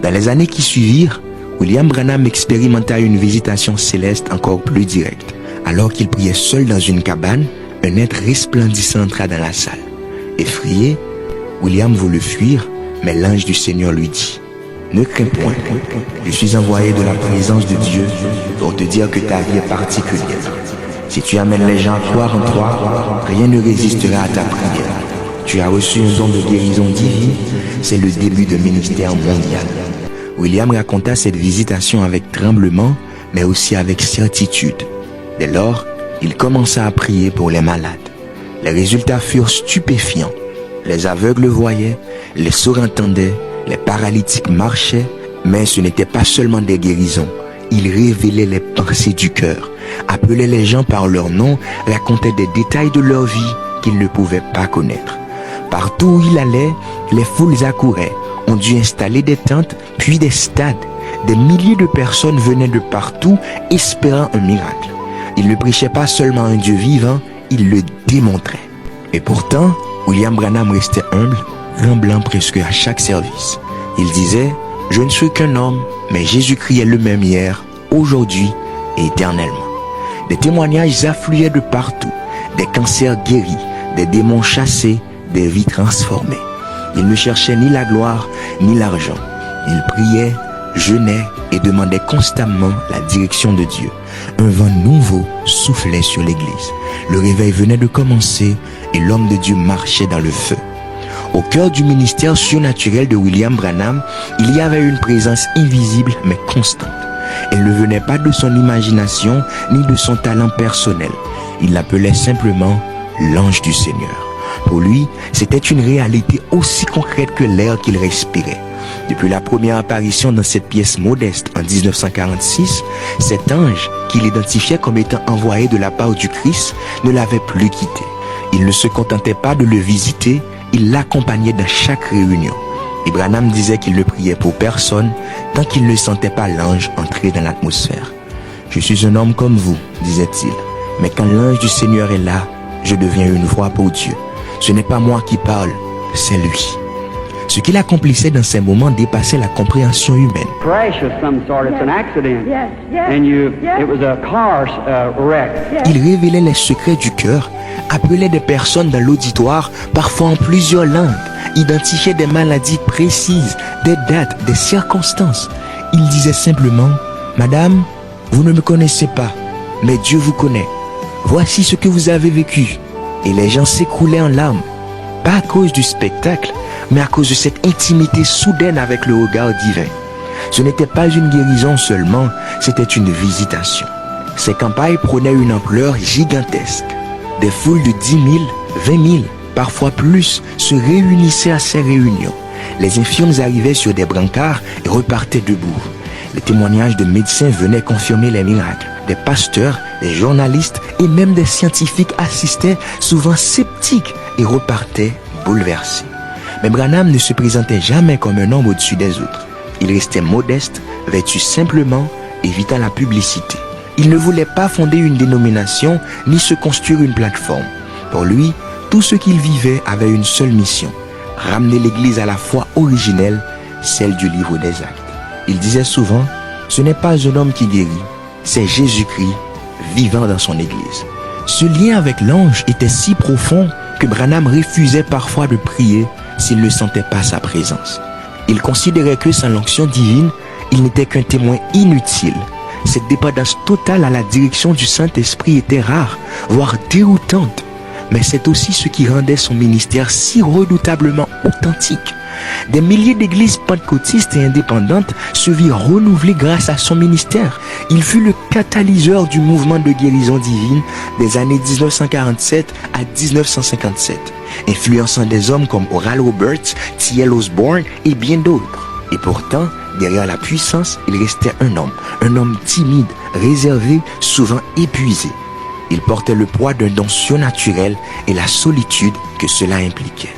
Dans les années qui suivirent, William Branham expérimenta une visitation céleste encore plus directe. Alors qu'il priait seul dans une cabane, un être resplendissant entra dans la salle. Effrayé, William voulut fuir, mais l'ange du Seigneur lui dit: « Ne crains point, je suis envoyé de la présence de Dieu pour te dire que ta vie est particulière. Si tu amènes les gens à croire en toi, rien ne résistera à ta prière. Tu as reçu un don de guérison divine, c'est le début d'un ministère mondial. » William raconta cette visitation avec tremblement, mais aussi avec certitude. Dès lors, il commença à prier pour les malades. Les résultats furent stupéfiants. Les aveugles voyaient, les sourds entendaient, les paralytiques marchaient, mais ce n'était pas seulement des guérisons. Il révélait les pensées du cœur, appelait les gens par leur nom, racontait des détails de leur vie qu'ils ne pouvaient pas connaître. Partout où il allait, les foules accouraient. On dut installer des tentes, puis des stades. Des milliers de personnes venaient de partout, espérant un miracle. Il ne prêchait pas seulement un Dieu vivant, il le démontrait. Et pourtant, William Branham restait humble, tremblant presque à chaque service. Il disait: « Je ne suis qu'un homme, mais Jésus-Christ est le même hier, aujourd'hui et éternellement. » Des témoignages affluaient de partout, des cancers guéris, des démons chassés, des vies transformées. Il ne cherchait ni la gloire, ni l'argent. Il priait, jeûnait et demandait constamment la direction de Dieu. Un vent nouveau soufflait sur l'église. Le réveil venait de commencer et l'homme de Dieu marchait dans le feu. Au cœur du ministère surnaturel de William Branham, il y avait une présence invisible mais constante. Elle ne venait pas de son imagination ni de son talent personnel. Il l'appelait simplement l'ange du Seigneur. Pour lui, c'était une réalité aussi concrète que l'air qu'il respirait. Depuis la première apparition dans cette pièce modeste en 1946, cet ange, qu'il identifiait comme étant envoyé de la part du Christ, ne l'avait plus quitté. Il ne se contentait pas de le visiter, il l'accompagnait dans chaque réunion. Et Branham disait qu'il ne priait pour personne tant qu'il ne sentait pas l'ange entrer dans l'atmosphère. « Je suis un homme comme vous, disait-il, mais quand l'ange du Seigneur est là, je deviens une voix pour Dieu. Ce n'est pas moi qui parle, c'est lui. » Ce qu'il accomplissait dans ces moments dépassait la compréhension humaine. Il révélait les secrets du cœur, appelait des personnes dans l'auditoire, parfois en plusieurs langues, identifiait des maladies précises, des dates, des circonstances. Il disait simplement: « Madame, vous ne me connaissez pas, mais Dieu vous connaît. Voici ce que vous avez vécu. » Et les gens s'écroulaient en larmes, pas à cause du spectacle, mais à cause de cette intimité soudaine avec le regard divin. Ce n'était pas une guérison seulement, c'était une visitation. Ces campagnes prenaient une ampleur gigantesque. Des foules de 10 000, 20 000, parfois plus, se réunissaient à ces réunions. Les infirmes arrivaient sur des brancards et repartaient debout. Les témoignages de médecins venaient confirmer les miracles. Des pasteurs, des journalistes et même des scientifiques assistaient, souvent sceptiques, et repartaient bouleversés. Mais Branham ne se présentait jamais comme un homme au-dessus des autres. Il restait modeste, vêtu simplement, évitant la publicité. Il ne voulait pas fonder une dénomination ni se construire une plateforme. Pour lui, tout ce qu'il vivait avait une seule mission: ramener l'Église à la foi originelle, celle du livre des Actes. Il disait souvent: « Ce n'est pas un homme qui guérit, c'est Jésus-Christ vivant dans son Église. » Ce lien avec l'ange était si profond que Branham refusait parfois de prier s'il ne sentait pas sa présence. Il considérait que sans l'onction divine, il n'était qu'un témoin inutile. Cette dépendance totale à la direction du Saint-Esprit était rare, voire déroutante. Mais c'est aussi ce qui rendait son ministère si redoutablement authentique. Des milliers d'églises pentecôtistes et indépendantes se virent renouvelées grâce à son ministère. Il fut le catalyseur du mouvement de guérison divine des années 1947 à 1957, influençant des hommes comme Oral Roberts, T.L. Osborne et bien d'autres. Et pourtant, derrière la puissance, il restait un homme timide, réservé, souvent épuisé. Il portait le poids d'un don surnaturel et la solitude que cela impliquait.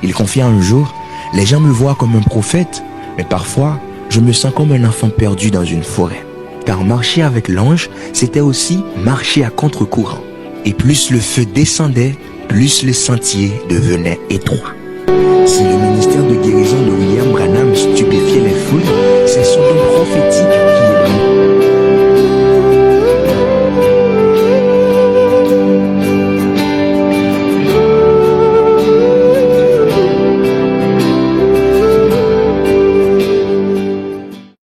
Il confia un jour: « Les gens me voient comme un prophète, mais parfois, je me sens comme un enfant perdu dans une forêt. » Car marcher avec l'ange, c'était aussi marcher à contre-courant. Et plus le feu descendait, plus le sentier devenait étroit. Si le ministère de guérison de